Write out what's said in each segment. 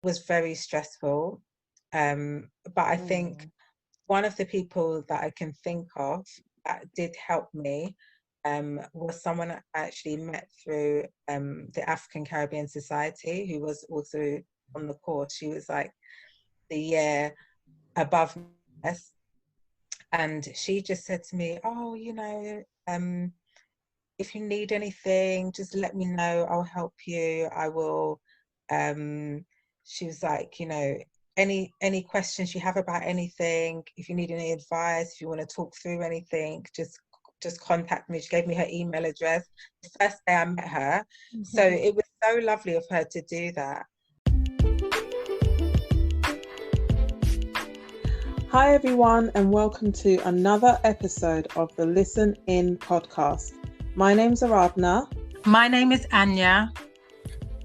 was very stressful. But I think one of the people that I can think of that did help me was someone I actually met through the African Caribbean Society, who was also on the course. She was like the year above us. And she just said to me, oh, if you need anything, just let me know. I'll help you. I will. She was like, any questions you have about anything, if you need any advice, if you want to talk through anything, just contact me. She gave me her email address the first day I met her. So it was so lovely of her to do that. Hi everyone, and welcome to another episode of the Listen In podcast. My name's Aradna. My name is Anya.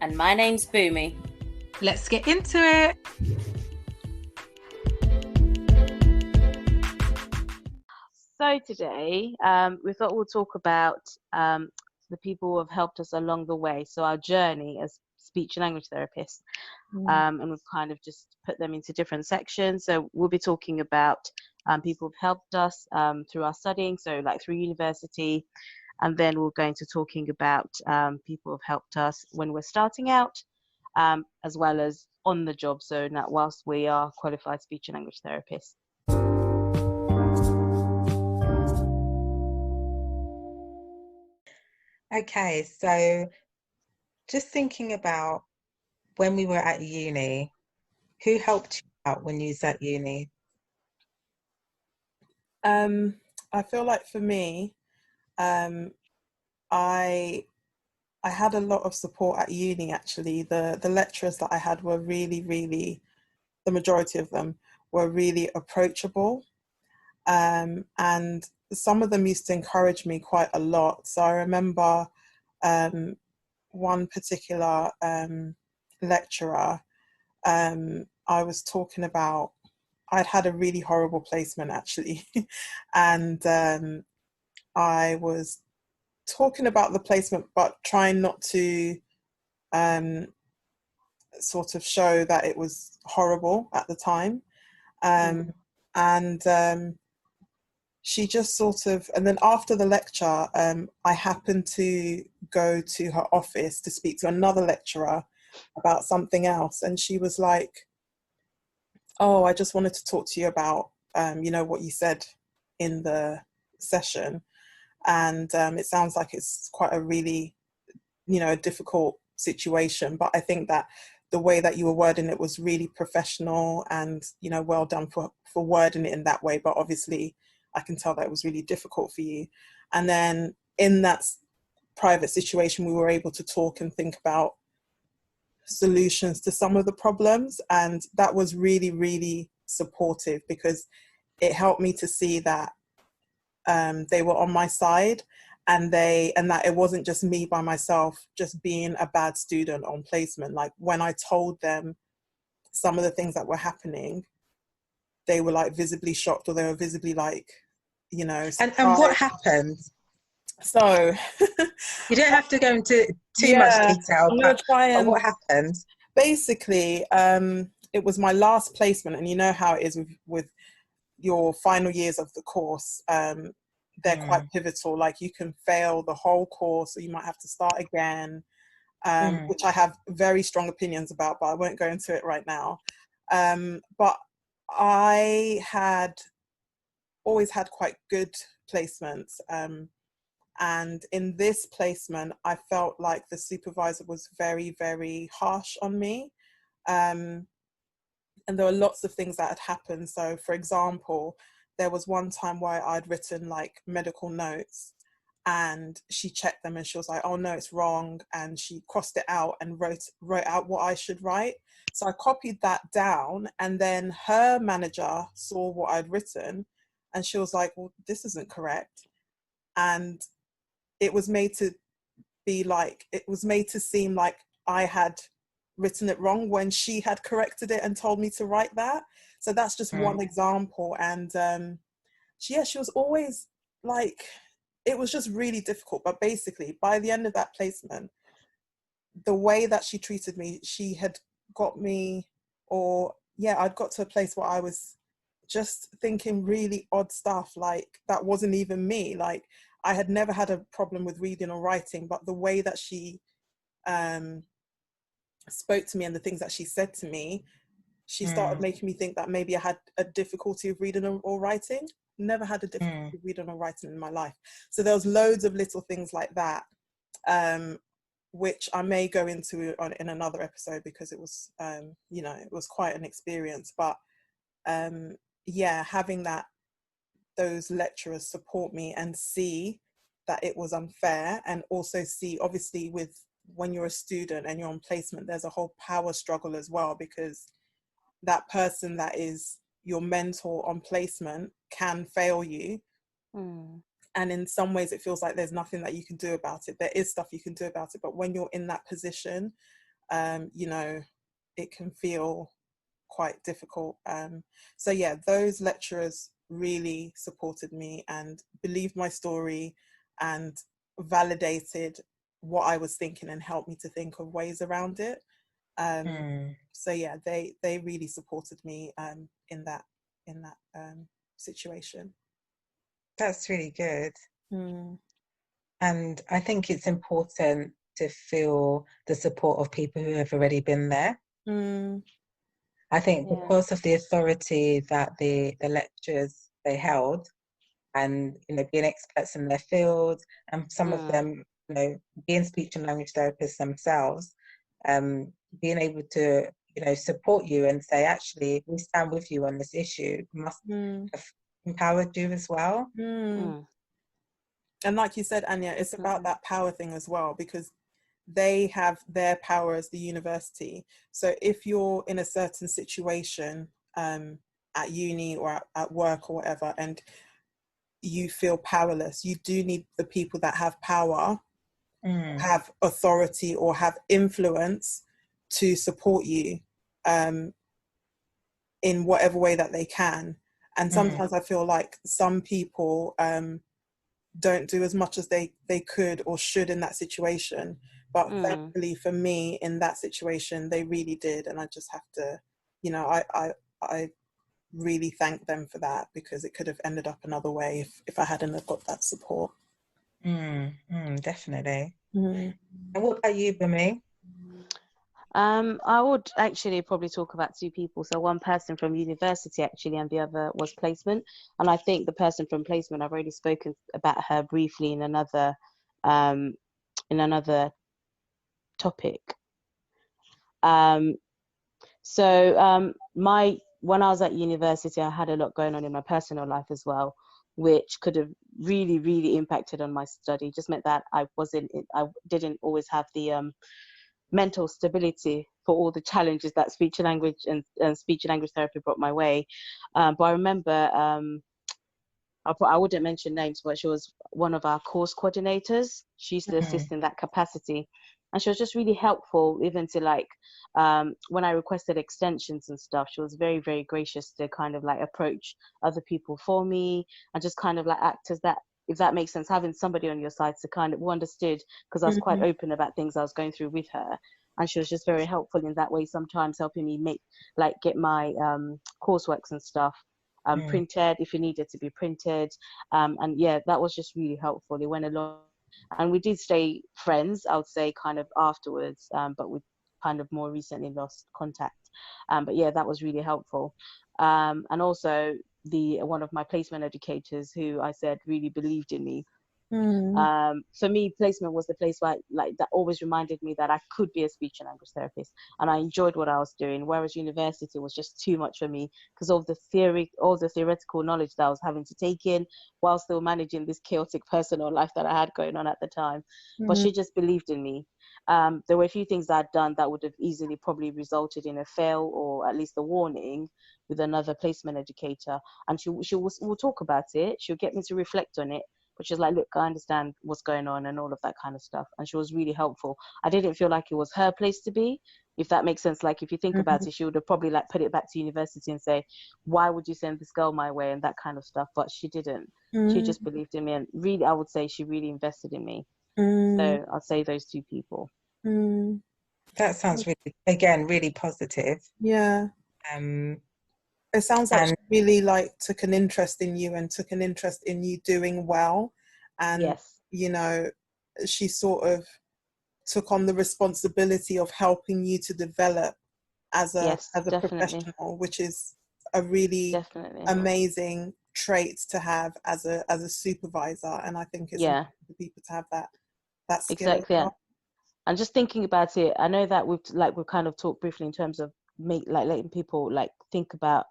And my name's Boomy. Let's get into it. So today, we thought we'll talk about the people who have helped us along the way. So our journey as speech and language therapists. And we've kind of just put them into different sections. So we'll be talking about people who've helped us through our studying, so like through university. And then we're going to talking about people who've helped us when we're starting out, as well as on the job. So now, whilst we are qualified speech and language therapists. Okay, so just thinking about when we were at uni, who helped you out when you was at uni? I feel like for me, I had a lot of support at uni. Actually, the lecturers that I had were really, the majority of them were really approachable, and some of them used to encourage me quite a lot. So I remember one particular lecturer. I was talking about, I'd had a really horrible placement actually, and I was talking about the placement, but trying not to sort of show that it was horrible at the time. And she just sort of, and then after the lecture, I happened to go to her office to speak to another lecturer about something else. And she was like, oh, I just wanted to talk to you about, what you said in the session. And it sounds like it's quite a really, a difficult situation. But I think that the way that you were wording it was really professional and, well done for wording it in that way. But obviously, I can tell that it was really difficult for you. And then in that private situation, we were able to talk and think about solutions to some of the problems. And that was really supportive, because it helped me to see that they were on my side, and that it wasn't just me by myself just being a bad student on placement. Like when I told them some of the things that were happening, they were like visibly shocked, or they were visibly like, and what happened? So you don't have to go into too much detail, but what happened? Basically, it was my last placement, and you know how it is with your final years of the course. They're quite pivotal. Like you can fail the whole course, or you might have to start again, which I have very strong opinions about, but I won't go into it right now. But I had always had quite good placements. And in this placement, I felt like the supervisor was very harsh on me. And there were lots of things that had happened. So for example, there was one time where I'd written like medical notes, and she checked them and she was like, oh no, it's wrong. And she crossed it out and wrote out what I should write. So I copied that down, and then her manager saw what I'd written, and she was like, well, this isn't correct. And it was made to seem like I had written it wrong when she had corrected it and told me to write that. So that's just one example. And she was always like, it was just really difficult. But basically, by the end of that placement, the way that she treated me, she had got me, or yeah, I'd got to a place where I was just thinking really odd stuff, like that wasn't even me. Like I had never had a problem with reading or writing, but the way that she spoke to me and the things that she said to me, she started making me think that maybe I had a difficulty of reading or writing. Never had a difficulty of reading or writing in my life. So there was loads of little things like that, which I may go into in another episode, because it was, you know, it was quite an experience. But yeah, having those lecturers support me and see that it was unfair, and also see, obviously, with when you're a student and you're on placement, there's a whole power struggle as well, because that person that is your mentor on placement can fail you. And in some ways it feels like there's nothing that you can do about it. There is stuff you can do about it, but when you're in that position, you know, it can feel quite difficult. So yeah, those lecturers really supported me and believed my story and validated what I was thinking and helped me to think of ways around it. So yeah, they really supported me in that situation. That's really good. And I think it's important to feel the support of people who have already been there. I think because of the authority that the lecturers they held, and you know, being experts in their field, and some of them, you know, being speech and language therapists themselves, being able to, you know, support you and say, actually, we stand with you on this issue, must have empowered you as well. And like you said, Anya, it's about that power thing as well, because they have their power as the university. So if you're in a certain situation at uni or at work or whatever, and you feel powerless, you do need the people that have power, have authority, or have influence to support you in whatever way that they can. And sometimes I feel like some people don't do as much as they could or should in that situation. But thankfully for me, in that situation, they really did. And I just have to, you know, I really thank them for that, because it could have ended up another way if I hadn't have got that support. Definitely. And what about you, Bumi? I would actually probably talk about two people. So one person from university actually, and the other was placement. And I think the person from placement, I've already spoken about her briefly in another topic. When I was at university, I had a lot going on in my personal life as well, which could have really, really impacted on my study. Just meant that I didn't always have the mental stability for all the challenges that speech and language and speech and language therapy brought my way. But I remember, I wouldn't mention names, but she was one of our course coordinators. She used to assist in that capacity. And she was just really helpful, even to like, when I requested extensions and stuff, she was very, very gracious to kind of like approach other people for me and just kind of like act as that, if that makes sense, having somebody on your side to kind of, who understood, because I was quite open about things I was going through with her. And she was just very helpful in that way, sometimes helping me get my courseworks and stuff printed if it needed to be printed. And yeah, that was just really helpful. It went a long, and we did stay friends, I would say, kind of afterwards, but we kind of more recently lost contact. But yeah, that was really helpful. And also one of my placement educators, who I said really believed in me. For me, placement was the place where that always reminded me that I could be a speech and language therapist, and I enjoyed what I was doing, whereas university was just too much for me because of the theoretical knowledge that I was having to take in while still managing this chaotic personal life that I had going on at the time. But she just believed in me. There were a few things that I'd done that would have easily probably resulted in a fail or at least a warning with another placement educator, and we'll talk about it. She'll get me to reflect on it. But she was like, look, I understand what's going on and all of that kind of stuff. And she was really helpful. I didn't feel like it was her place to be, if that makes sense. Like, if you think about it, she would have probably like put it back to university and say, why would you send this girl my way, and that kind of stuff. But she didn't. She just believed in me. And really, I would say she really invested in me. So I'll say those two people. That sounds really positive. Yeah. Um, It sounds like she and really like took an interest in you and took an interest in you doing well. And, Yes. you know, she sort of took on the responsibility of helping you to develop as Yes, a definitely. professional, which is a really Definitely. amazing trait to have as a supervisor. And I think it's Yeah, important for people to have that skill as exactly. well. And just thinking about it, I know that we've kind of talked briefly in terms of letting people like think about,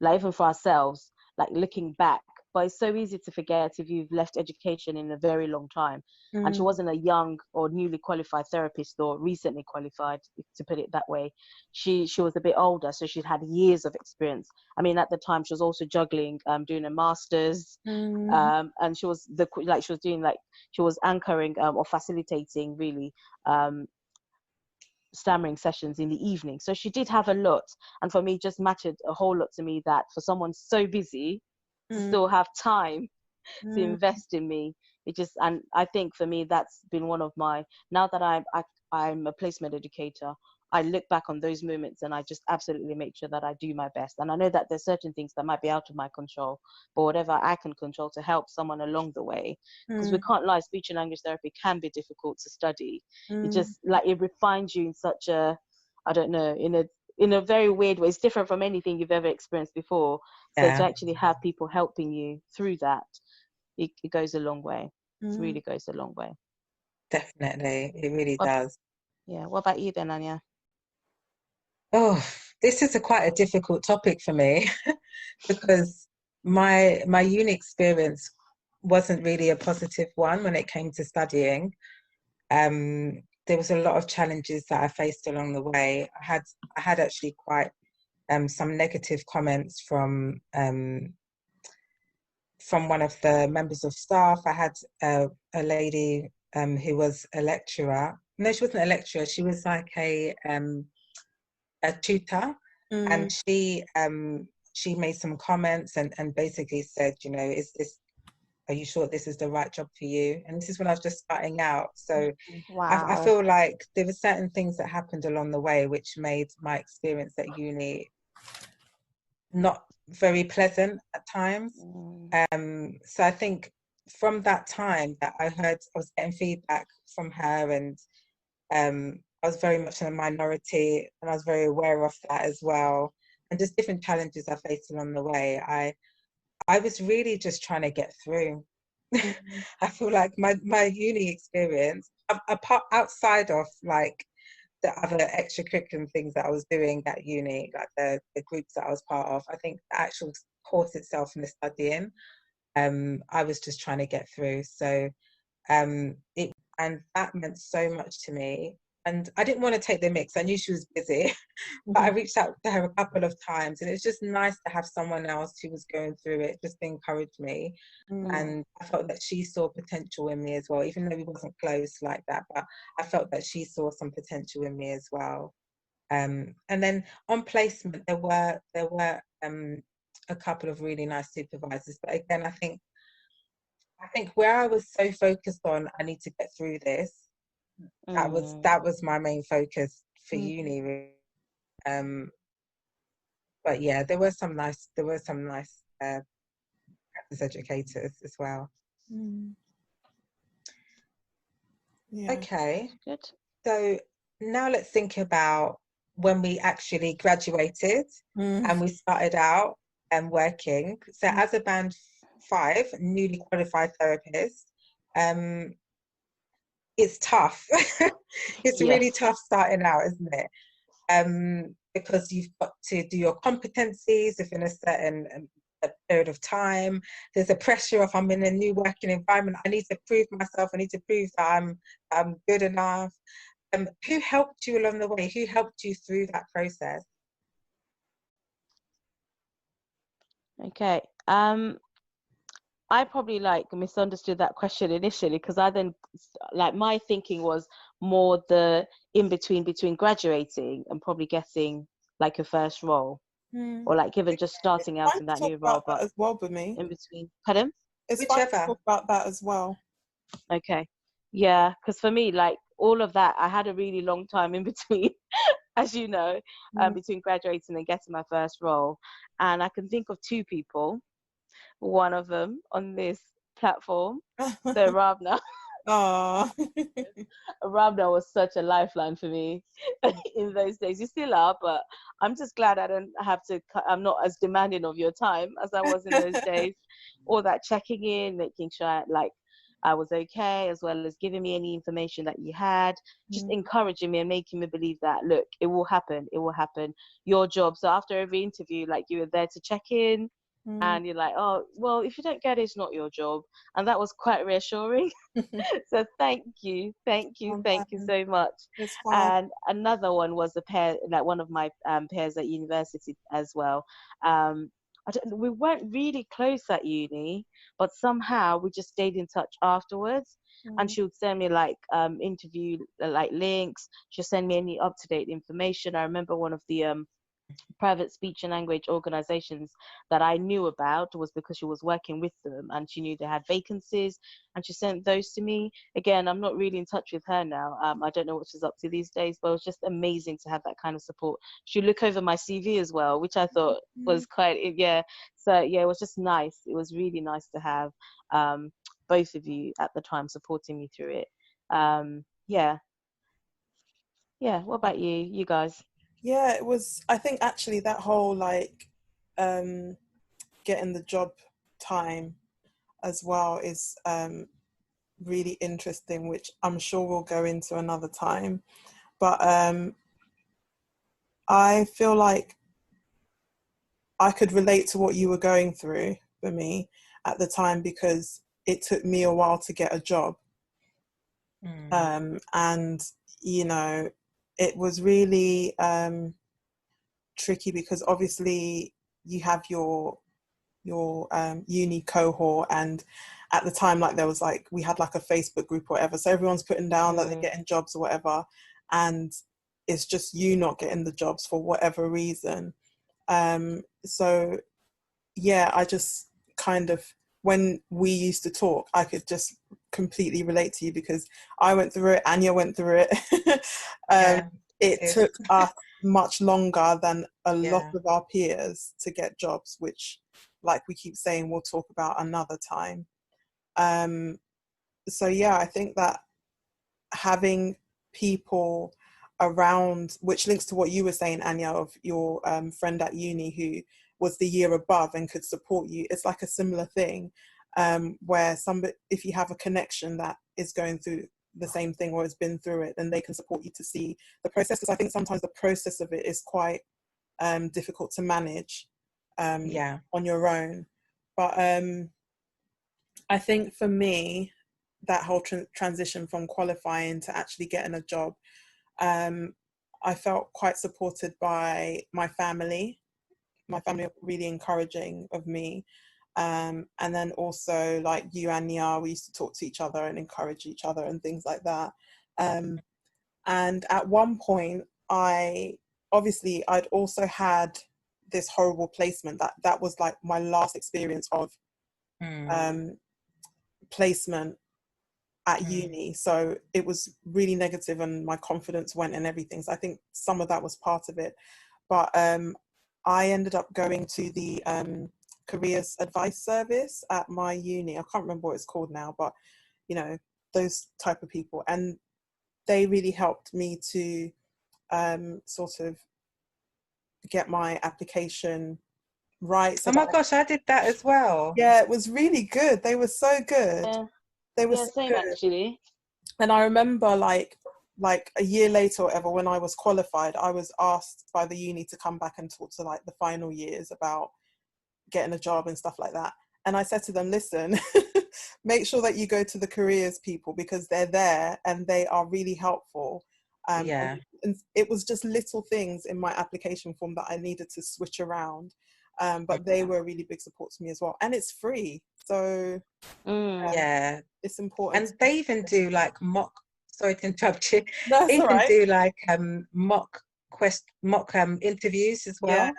like, even for ourselves, like looking back. But it's so easy to forget if you've left education in a very long time. And she Mm, wasn't a young or newly qualified therapist, or recently qualified, to put it that way. She was a bit older, so she'd had years of experience. I mean, at the time, she was also juggling doing a master's, mm, and she was doing, like, she was anchoring or facilitating, really, um, stammering sessions in the evening. So she did have a lot. And for me, it just mattered a whole lot to me that for someone so busy to mm, still have time to mm, invest in me. It just, and I think for me, that's been one of my, now that I'm a placement educator, I look back on those moments and I just absolutely make sure that I do my best. And I know that there's certain things that might be out of my control, but whatever I can control to help someone along the way, because we mm, can't lie, speech and language therapy can be difficult to study. It mm. just, like, it refines you in such a, I don't know, in a very weird way. It's different from anything you've ever experienced before. So to yeah, actually have people helping you through that, it goes a long way. It Mm. really goes a long way. definitely. It really What, does. yeah. What about you then, Anya? Oh, this is quite a difficult topic for me because my uni experience wasn't really a positive one when it came to studying. There was a lot of challenges that I faced along the way. I had actually quite some negative comments from one of the members of staff. I had a lady who was a lecturer. No, she wasn't a lecturer. She was like a tutor, and Mm, she made some comments and basically said, you know, are you sure this is the right job for you? And this is when I was just starting out. So I Wow. feel like there were certain things that happened along the way which made my experience at uni not very pleasant at times. Mm, So I think from that time that I was getting feedback from her, and I was very much in a minority, and I was very aware of that as well. And just different challenges I faced along the way. I was really just trying to get through. mm, I feel like my uni experience, apart outside of like the other extracurricular things that I was doing at uni, like the groups that I was part of, I think the actual course itself and the studying, I was just trying to get through. So it and that meant so much to me. And I didn't want to take the mix. I knew she was busy, but I mhm, reached out to her a couple of times, and it's just nice to have someone else who was going through it just to encourage me. mm, mm, And I felt that she saw potential in me as well, even though we wasn't close like that. But I felt that she saw some potential in me as well. And then on placement, there were a couple of really nice supervisors. But again, I think where I was so focused on, I need to get through this. mm. That was my main focus for mm, uni. Really. Um, but yeah, there were some nice practice educators as well. mm. Yeah. Okay, Good. so now let's think about when we actually graduated Mm, and we started out and working. So mm. as a band 5, newly qualified therapist, um, it's tough. It's really Yes. tough starting out, isn't it? Because you've got to do your competencies within a certain a period of time. There's a pressure of I'm in a new working environment. I need to prove myself. I need to prove that I'm good enough. Who helped you along the way? Who helped you through that process? Okay. I probably like misunderstood that question initially, because I then, like, my thinking was more the in between graduating and probably getting like your first role, Mm. or like even just It's starting out fine in to that talk new about role, that but as well, Bumi. in between. Pardon? It's fine to Whichever. talk about that as well. Okay. Yeah, because for me, like, all of that, I had a really long time in between, as you know, between graduating and getting my first role. And I can think of two people, one of them on this platform. So Ravna, Oh. Ravna was such a lifeline for me in those days. You still are, but I'm just glad I don't have to, I'm not as demanding of your time as I was in those days. All that checking in, making sure I was okay, as well as giving me any information that you had, just encouraging me and making me believe that, look, it will happen, your job. So after every interview, like, you were there to check in, and you're like, oh, well, if you don't get it, it's not your job. And that was quite reassuring. So thank you Oh, so much. it's fine. And another one was a pair, like one of my peers at university as well. We weren't really close at uni, but somehow we just stayed in touch afterwards. And she would send me like interview like links. She'd send me any up-to-date information. I remember one of the private speech and language organizations that I knew about was because she was working with them, and she knew they had vacancies, and she sent those to me. Again, I'm not really in touch with her now. I don't know what she's up to these days, but it was just amazing to have that kind of support. She'd look over my CV as well, which I thought was quite, yeah. So yeah, it was just nice. It was really nice to have both of you at the time supporting me through it. Yeah. What about you guys? Yeah, it was, I think actually that whole like getting the job time as well is really interesting, which I'm sure we'll go into another time. But I feel like I could relate to what you were going through for me at the time, because it took me a while to get a job. And, you know, it was really tricky, because obviously you have your uni cohort, and at the time, like, there was like, we had like a Facebook group or whatever, so everyone's putting down that they're getting jobs or whatever, and it's just you not getting the jobs for whatever reason. So yeah, I just kind of, when we used to talk, I could just completely relate to you, because I went through it, Anya went through it. It took us much longer than a lot of our peers to get jobs, which, like we keep saying, we'll talk about another time. So yeah, I think that having people around, which links to what you were saying, Anya, of your friend at uni who was the year above and could support you, it's like a similar thing, where somebody, if you have a connection that is going through the same thing or has been through it, then they can support you to see the process, because I think sometimes the process of it is quite difficult to manage on your own. But I think for me, that whole transition from qualifying to actually getting a job, I felt quite supported by my family. My family were really encouraging of me. And then also, like you and Nia, we used to talk to each other and encourage each other and things like that. And at one point, I'd also had this horrible placement. That was like my last experience of placement at uni. So it was really negative, and my confidence went and everything. So I think some of that was part of it. But I ended up going to the careers advice service at my uni. I can't remember what it's called now, but you know, those type of people. And they really helped me to sort of get my application right. So Oh my gosh, I did that as well. yeah, it was really good. They were so good. They were so same good. actually. And I remember like a year later or whatever, when I was qualified, I was asked by the uni to come back and talk to like the final years about getting a job and stuff like that. And I said to them, listen, make sure that you go to the careers people, because they're there and they are really helpful. And it was just little things in my application form that I needed to switch around. But they were a really big support to me as well. And it's free. So it's important. And they even do like sorry to interrupt you. That's They all even right. do like mock interviews as well.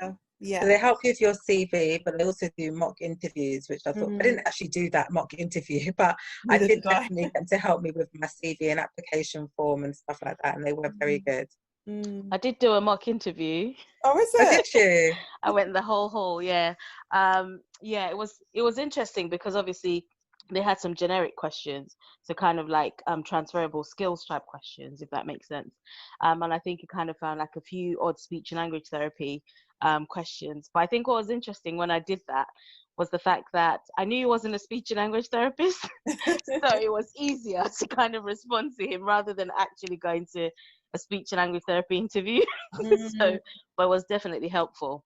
So they Yeah. help you with your CV, but they also do mock interviews, which I thought I didn't actually do that mock interview, but I Neither did did I. definitely get to help me with my CV and application form and stuff like that, and they were very good. I did do a mock interview. Oh, is Oh, it? did you? I went the whole hall, yeah. Yeah, it was interesting because obviously they had some generic questions, so kind of like transferable skills type questions, if that makes sense. And I think you kind of found like a few odd speech and language therapy questions. But I think what was interesting when I did that was the fact that I knew he wasn't a speech and language therapist, so it was easier to kind of respond to him rather than actually going to a speech and language therapy interview. So, but it was definitely helpful.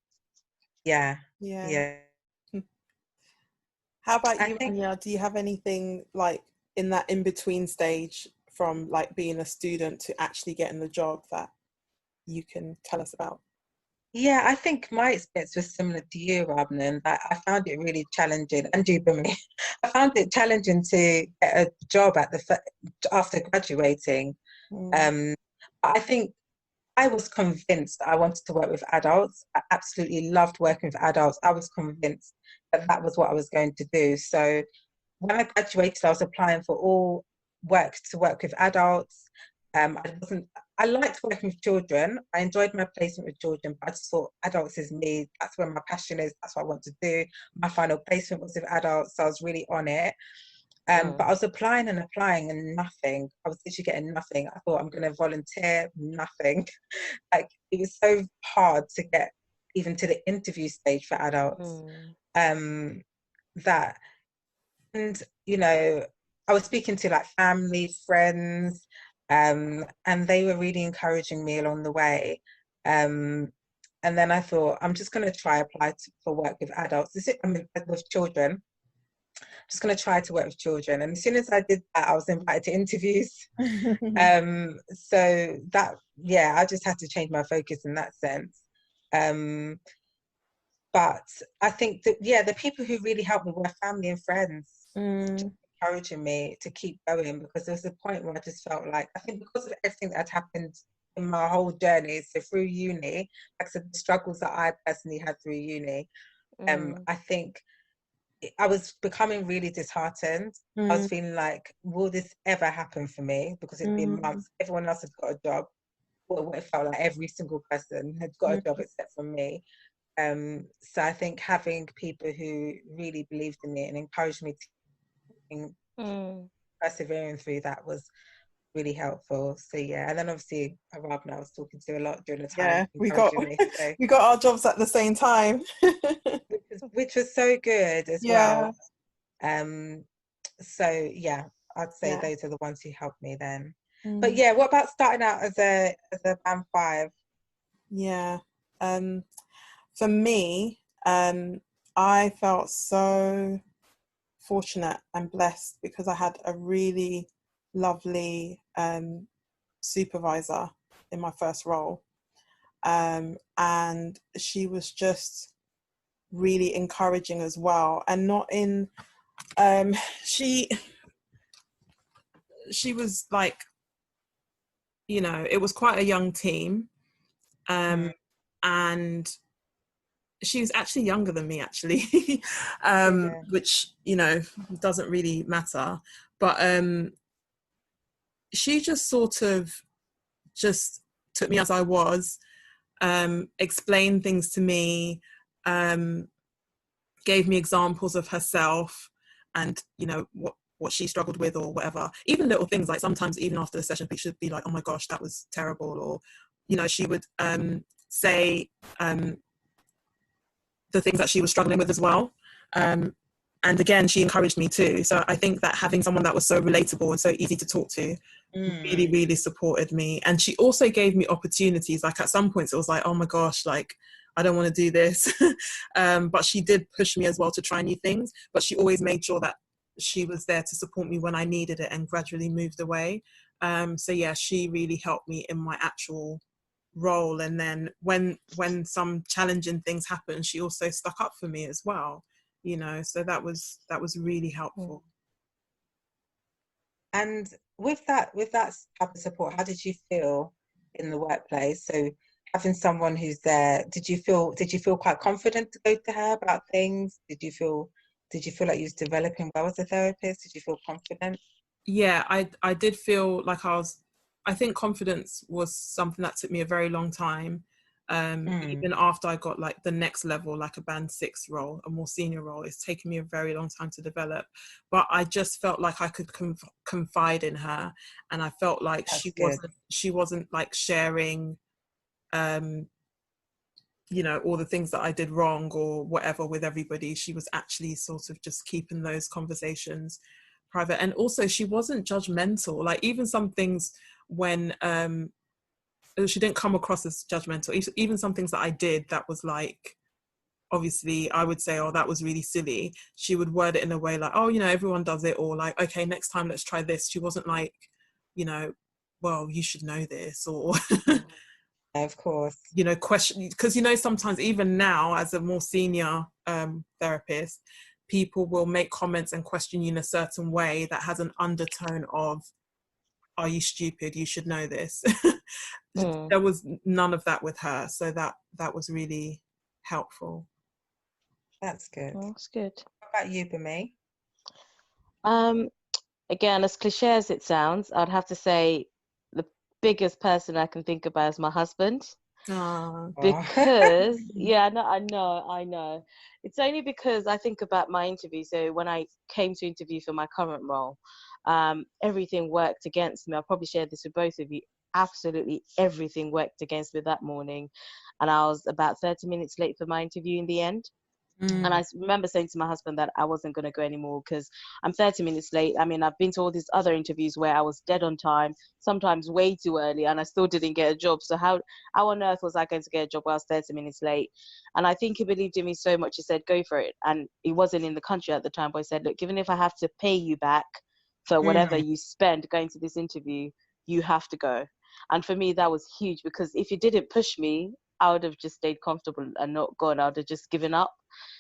Yeah, Yeah. yeah. How about I you, think, Anya? Do you have anything like in that in between stage from like being a student to actually getting the job that you can tell us about? yeah, I think my experience was similar to you, Robin, in that I found it really challenging, and you, me, I found it challenging to get a job after graduating. Mm. Um, but I think I was convinced that I wanted to work with adults. I absolutely loved working with adults. I was convinced that that was what I was going to do. So when I graduated, I was applying for all work with adults. I wasn't. I liked working with children. I enjoyed my placement with children, but I just thought adults is me. That's where my passion is. That's what I want to do. My final placement was with adults, so I was really on it. But I was applying and applying and nothing. I was literally getting nothing. I thought I'm going to volunteer, nothing. Like it was so hard to get even to the interview stage for adults. Mm. That and I was speaking to like family, friends, and they were really encouraging me along the way. Um, and then I thought I'm just going to try for work with adults. I mean, with children just going to try to work with children. And as soon as I did that, I was invited to interviews. So that, yeah, I just had to change my focus in that sense. Um, but I think that, yeah, the people who really helped me were family and friends, Mm. encouraging me to keep going, because there was a point where I just felt like, I think because of everything that had happened in my whole journey, so through uni, like I said, the struggles that I personally had through uni, Mm. I think I was becoming really disheartened. I was Mm. feeling like, will this ever happen for me? Because it'd been Mm. months. Everyone else had got a job. Well, it felt like every single person had got a Mm. job except for me. So I think having people who really believed in me and encouraged me to keep Mm. persevering through that was really helpful. So yeah, and then obviously Rob and I was talking to a lot during the time, Yeah, we got encouraging me. So we got our jobs at the same time. which was so good as Yeah. well. Um, so yeah, I'd say Yeah. those are the ones who helped me then. But Mm. yeah, what about starting out as a band five? Yeah. Um, for me, I felt so fortunate and blessed because I had a really lovely supervisor in my first role. And she was just really encouraging as well. And not in, um, she, she was like, it was quite a young team. Mm, And she was actually younger than me, actually, yeah. which, doesn't really matter. But she just sort of just took me as I was, explained things to me, um, gave me examples of herself and, what she struggled with or whatever. Even little things like sometimes even after the session, we should be like, oh my gosh, that was terrible. Or, she would say, the things that she was struggling with as well. And again, she encouraged me too. So I think that having someone that was so relatable and so easy to talk to really, Mm, really supported me. And she also gave me opportunities. Like at some points, it was like, oh my gosh, like, I don't want to do this. But she did push me as well to try new things. But she always made sure that she was there to support me when I needed it and gradually moved away. So yeah, she really helped me in my actual role. And then when some challenging things happened, she also stuck up for me as well, so that was really helpful. and with that type of support, how did you feel in the workplace? So having someone who's there, did you feel quite confident to go to her about things? Did you feel like you was developing well as a therapist? Did you feel confident? Yeah, I did feel like I think confidence was something that took me a very long time. Mm, Even after I got like the next level, like a band 6 role, a more senior role, it's taken me a very long time to develop. But I just felt like I could confide in her, and I felt like that's good. she wasn't like sharing, um, all the things that I did wrong or whatever with everybody. She was actually sort of just keeping those conversations private. And also she wasn't judgmental. Like even some things when she didn't come across as judgmental. Even some things that I did that was like, obviously I would say, oh, that was really silly. She would word it in a way like, oh, everyone does it, or like, okay, next time let's try this. She wasn't like, you know, well, you should know this, or Of course. question, because sometimes even now as a more senior therapist, people will make comments and question you in a certain way that has an undertone of, are you stupid, you should know this. Mm. There was none of that with her, so that was really helpful. That's good. Well, that's good. What about you, Bumi? Um, Again, as cliche as it sounds, I'd have to say the biggest person I can think about is my husband. Ah. Oh. Because, yeah, no, I know. It's only because I think about my interview. So when I came to interview for my current role, everything worked against me. I'll probably share this with both of you. Absolutely everything worked against me that morning. And I was about 30 minutes late for my interview in the end. And I remember saying to my husband that I wasn't going to go anymore because I'm 30 minutes late. I mean, I've been to all these other interviews where I was dead on time, sometimes way too early, and I still didn't get a job. So how on earth was I going to get a job while I was 30 minutes late? And I think he believed in me so much, he said, go for it. And he wasn't in the country at the time, but he said, look, even if I have to pay you back for whatever Mm, you spend going to this interview, you have to go. And for me, that was huge because if you didn't push me, I would have just stayed comfortable and not gone. I would have just given up.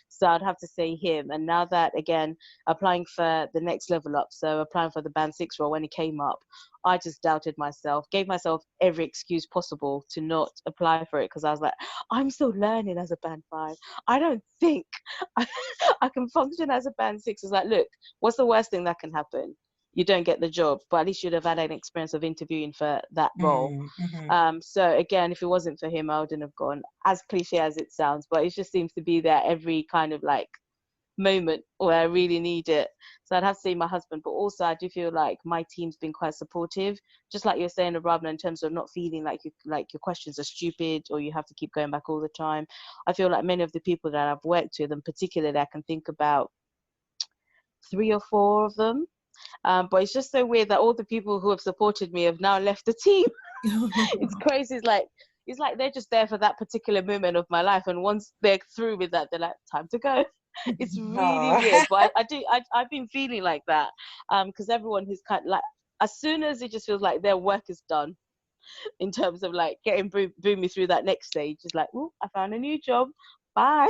So I'd have to say him. And now that, again, applying for the next level up, so applying for the band 6 role, when it came up, I just doubted myself, gave myself every excuse possible to not apply for it because I was like, I'm still learning as a band 5. I don't think I, I can function as a band 6. It's like, look, what's the worst thing that can happen? You don't get the job, but at least you'd have had an experience of interviewing for that role. mm-hmm. So again, if it wasn't for him, I wouldn't have gone. As cliche as it sounds, but it just seems to be there every kind of like moment where I really need it. So I'd have to say my husband, but also I do feel like my team's been quite supportive. Just like you're saying, Rabna, in terms of not feeling like your questions are stupid or you have to keep going back all the time. I feel like many of the people that I've worked with, and particularly I can think about 3 or 4 of them. But it's just so weird that all the people who have supported me have now left the team. It's crazy. It's like they're just there for that particular moment of my life, and once they're through with that, they're like, time to go. It's really weird, Oh. but I've been feeling like that, because everyone who's kind of like, as soon as it just feels like their work is done in terms of like getting boom me through that next stage, is like, oh, I found a new job, bye.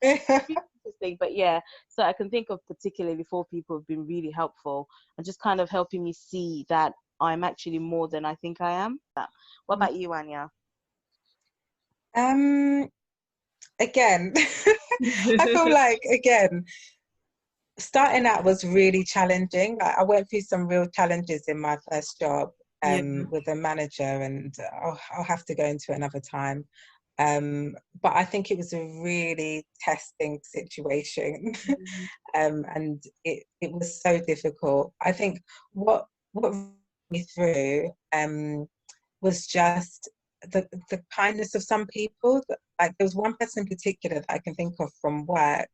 Interesting, but yeah, so I can think of particularly 4 people who've been really helpful and just kind of helping me see that I'm actually more than I think I am. What about you, Anya? um Again, I feel like, again, starting out was really challenging. Like, I went through some real challenges in my first job Yeah. with a manager, and I'll have to go into it another time. But I think it was a really testing situation. And it was so difficult. I think what got me through was just the kindness of some people. Like, there was one person in particular that I can think of from work.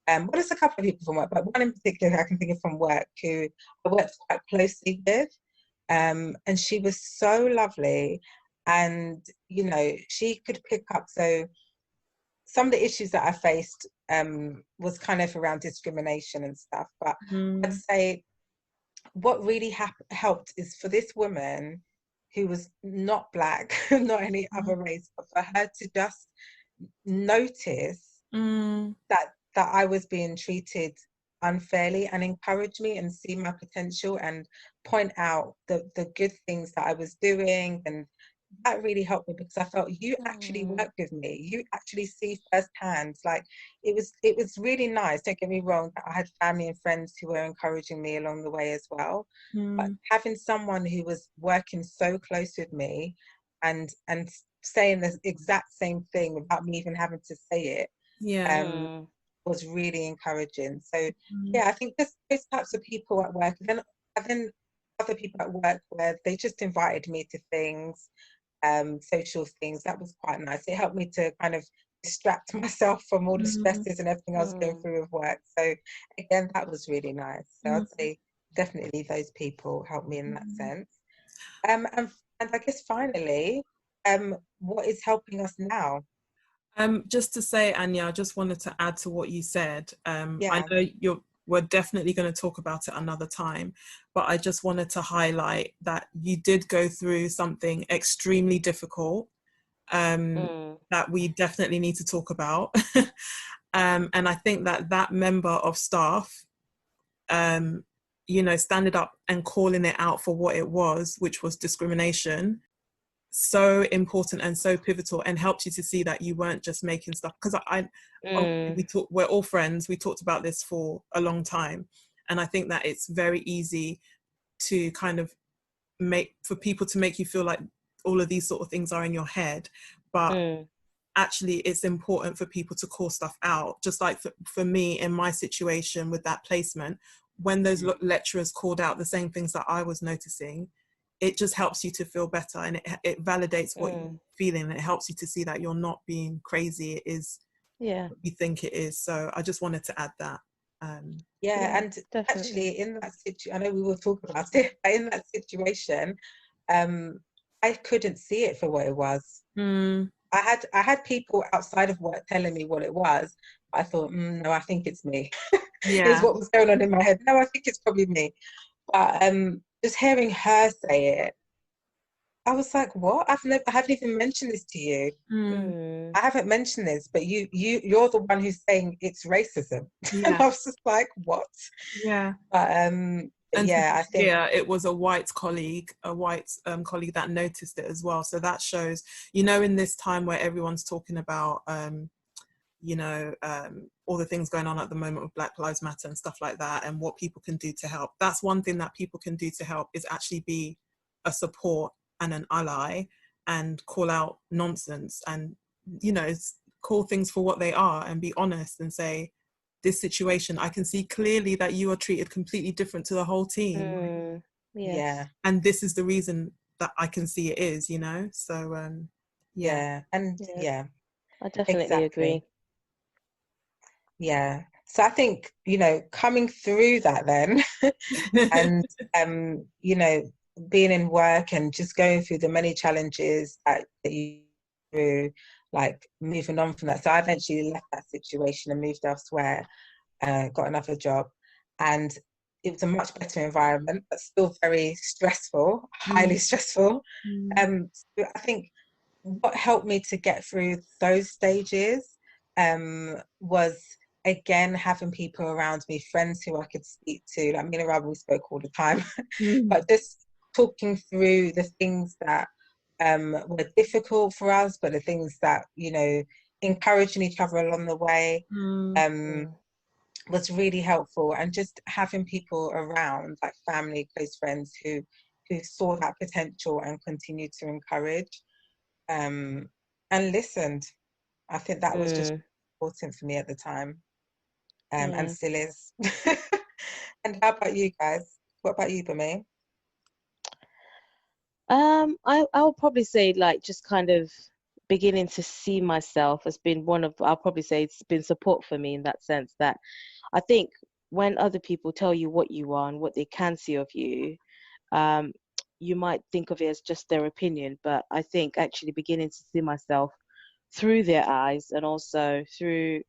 Well, there's a couple of people from work, but one in particular I can think of from work who I worked quite closely with. And she was so lovely. And, she could pick up. So some of the issues that I faced was kind of around discrimination and stuff. But I'd say what really helped is for this woman who was not black, not any other race, but for her to just notice that I was being treated unfairly and encourage me and see my potential and point out the good things that I was doing and that really helped me, because I felt you actually Mm, work with me. You actually see firsthand. Like, it was really nice. Don't get me wrong, that I had family and friends who were encouraging me along the way as well. But Mm. having someone who was working so close with me and saying the exact same thing without me even having to say it, Yeah. um, mm, was really encouraging. So Mm. yeah, I think there's those types of people at work. And then other people at work where they just invited me to things, social things. That was quite nice. It helped me to kind of distract myself from all the Mm. stresses and everything I was going mm, through with work. So again, that was really nice. So Mm. I'd say definitely those people helped me in that Mm. sense. Um, and, and I guess finally, what is helping us now? Just to say, Anya, I just wanted to add to what you said. I Yeah. know we're definitely going to talk about it another time, but I just wanted to highlight that you did go through something extremely difficult, mm, that we definitely need to talk about. And I think that that member of staff, um, standing up and calling it out for what it was, which was discrimination, so important and so pivotal, and helped you to see that you weren't just making stuff. Because obviously mm, we're all friends. We talked about this for a long time, and I think that it's very easy to kind of make for people to make you feel like all of these sort of things are in your head, but mm, actually it's important for people to call stuff out. Just like for me in my situation with that placement, when those lecturers called out the same things that I was noticing, it just helps you to feel better, and it validates what you're mm. feeling, and it helps you to see that you're not being crazy. It is Yeah, what you think it is. So I just wanted to add that. Yeah, yeah, and definitely. actually in that situation, I know we will talk about it, but in that situation, um, I couldn't see it for what it was. mm, I had people outside of work telling me what it was. I thought, no, I think it's me. Is yeah. what was going on in my head. No, I think it's probably me. But just hearing her say it, I was like, what? I haven't even mentioned this to you. Mm, Mm, I haven't mentioned this, but you're the one who's saying it's racism. And yeah. I was just like, what? Yeah. But And to yeah, be I think clear, it was a white colleague that noticed it as well. So that shows, in this time where everyone's talking about, all the things going on at the moment with Black Lives Matter and stuff like that, and what people can do to help. That's one thing that people can do to help, is actually be a support and an ally, and call out nonsense, and call things for what they are, and be honest and say, this situation, I can see clearly that you are treated completely different to the whole team, mm. Yes. yeah, and this is the reason that I can see it is, so yeah. yeah, and Yeah, yeah, I definitely exactly. agree. Yeah. So I think, coming through that then and being in work and just going through the many challenges that you through, like moving on from that. So I eventually left that situation and moved elsewhere, got another job, and it was a much better environment, but still very stressful, Mm, highly stressful. mm, So I think what helped me to get through those stages was again having people around me, friends who I could speak to. Like me and Rob, we spoke all the time, mm, but just talking through the things that were difficult for us, but the things that encouraging each other along the way mm, um, Mm, was really helpful, and just having people around, like family, close friends who saw that potential and continued to encourage um, and listened. I think that was just mm, important for me at the time, and yeah. still is. And how about you guys? What about you, Bami? I would probably say like just kind of beginning to see myself as being one of, I'll probably say it's been support for me in that sense, that I think when other people tell you what you are and what they can see of you, um, you might think of it as just their opinion, but I think actually beginning to see myself through their eyes, and also through,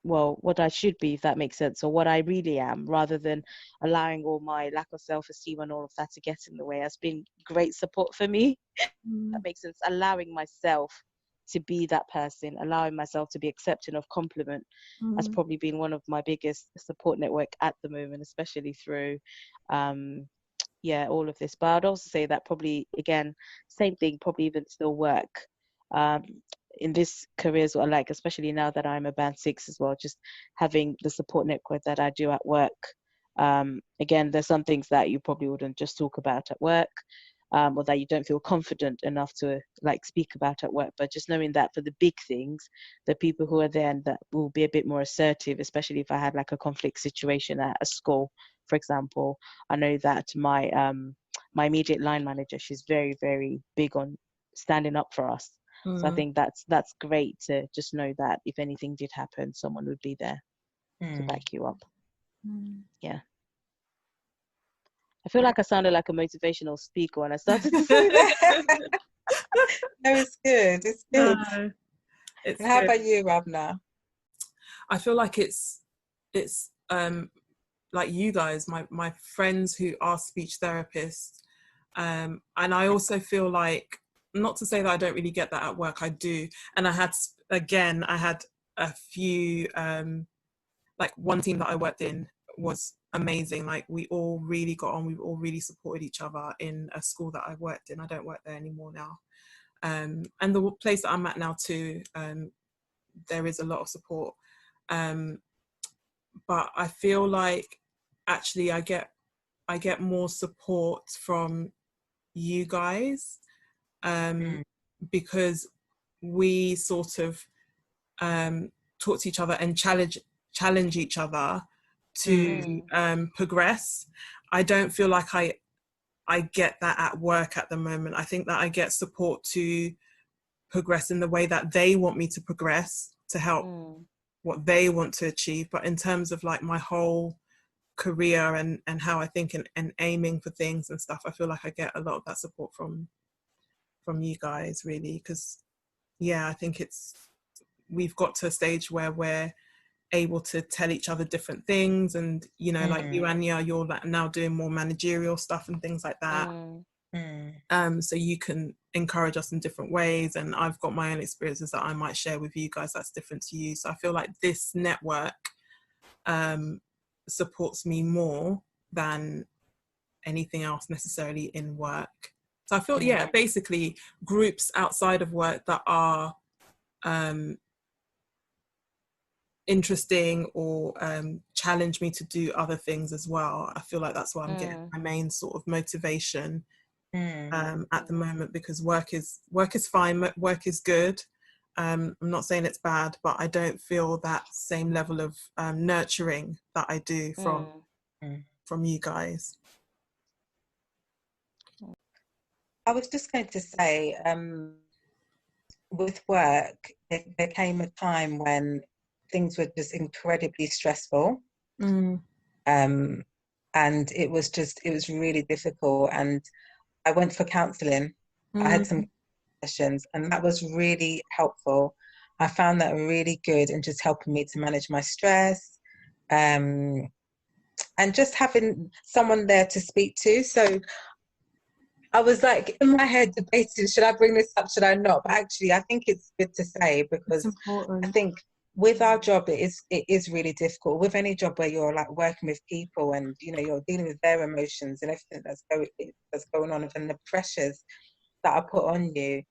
well, what I should be, if that makes sense, or what I really am, rather than allowing all my lack of self-esteem and all of that to get in the way, has been great support for me. That mm, makes sense. Allowing myself to be that person, allowing myself to be accepting of compliment, has mm, probably been one of my biggest support network at the moment, especially through um, yeah, all of this. But I'd also say that probably, again, same thing, probably even still work um, in this career as well, like especially now that I'm a band 6 as well, just having the support network that I do at work. Again, there's some things that you probably wouldn't just talk about at work, or that you don't feel confident enough to like speak about at work. But just knowing that for the big things, the people who are there and that will be a bit more assertive, especially if I had like a conflict situation at a school, for example. I know that my immediate line manager, she's very, very big on standing up for us. So I think that's great to just know that if anything did happen, someone would be there to back you up. Yeah. I feel like I sounded like a motivational speaker when I started to say that. No, it's good. It's good. No, it's And how good. about you, Ravna? I feel like it's like you guys, my friends who are speech therapists, and I also feel like, not to say that I don't really get that at work, I do. And I had a few like one team that I worked in was amazing. Like we all really got on, we all really supported each other in a school that I worked in. I don't work there anymore now. And the place that I'm at now too, there is a lot of support. But I feel like actually I get more support from you guys, because we sort of talk to each other and challenge each other to progress. I don't feel like I get that at work at the moment. I think that I get support to progress in the way that they want me to progress, to help what they want to achieve. But in terms of like my whole career and how I think and aiming for things and stuff, I feel like I get a lot of that support from you guys, really, because I think we've got to a stage where we're able to tell each other different things, and like you, Anya, you're like now doing more managerial stuff and things like that. So you can encourage us in different ways, and I've got my own experiences that I might share with you guys that's different to you. So I feel like this network supports me more than anything else necessarily in work. So I feel basically groups outside of work that are interesting or challenge me to do other things as well. I feel like that's why I'm getting my main sort of motivation at the moment, because work is fine, work is good. I'm not saying it's bad, but I don't feel that same level of nurturing that I do from you guys. I was just going to say, with work, there came a time when things were just incredibly stressful. And it was really difficult. And I went for counselling. I had some sessions, and that was really helpful. I found that really good in just helping me to manage my stress, and just having someone there to speak to. So I was like in my head debating, should I bring this up, should I not? But actually I think it's good to say, because I think with our job it is really difficult. With any job where you're like working with people and you're dealing with their emotions and everything that's going on, and the pressures that are put on you,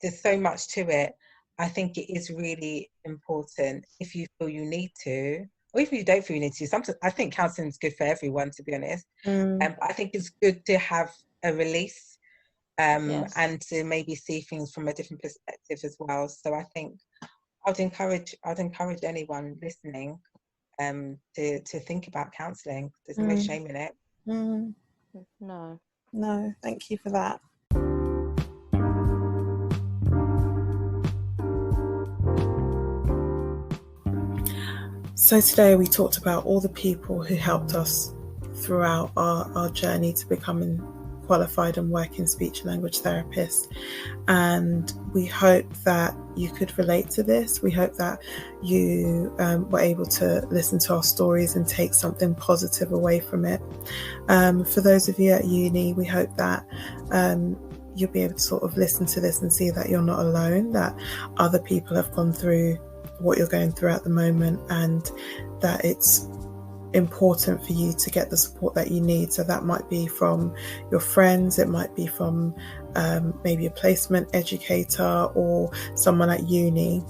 there's so much to it. I think it is really important, if you feel you need to, or if you don't feel you need to. Sometimes I think counselling is good for everyone, to be honest. But I think it's good to have a release, and to maybe see things from a different perspective as well. So I think I'd encourage anyone listening to think about counselling. There's no shame in it. No, thank you for that. So today we talked about all the people who helped us throughout our journey to becoming qualified and working speech and language therapists, and we hope that you could relate to this. We hope that you were able to listen to our stories and take something positive away from it. For those of you at uni, we hope that you'll be able to sort of listen to this and see that you're not alone, that other people have gone through what you're going through at the moment, and that it's important for you to get the support that you need. So that might be from your friends, it might be from maybe a placement educator or someone at uni.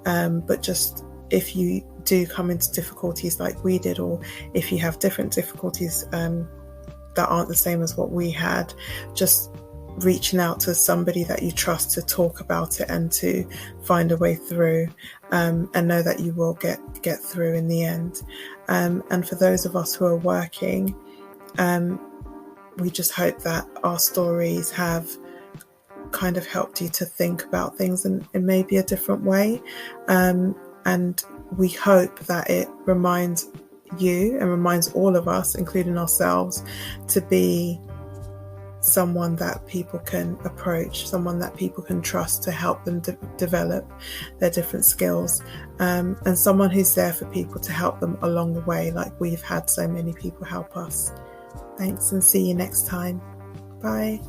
But just if you do come into difficulties like we did, or if you have different difficulties that aren't the same as what we had, just reaching out to somebody that you trust to talk about it and to find a way through, and know that you will get through in the end. And for those of us who are working, we just hope that our stories have kind of helped you to think about things in maybe a different way, and we hope that it reminds you and reminds all of us, including ourselves, to be someone that people can approach, someone that people can trust to help them develop their different skills, and someone who's there for people to help them along the way, like we've had so many people help us. Thanks, and see you next time. Bye.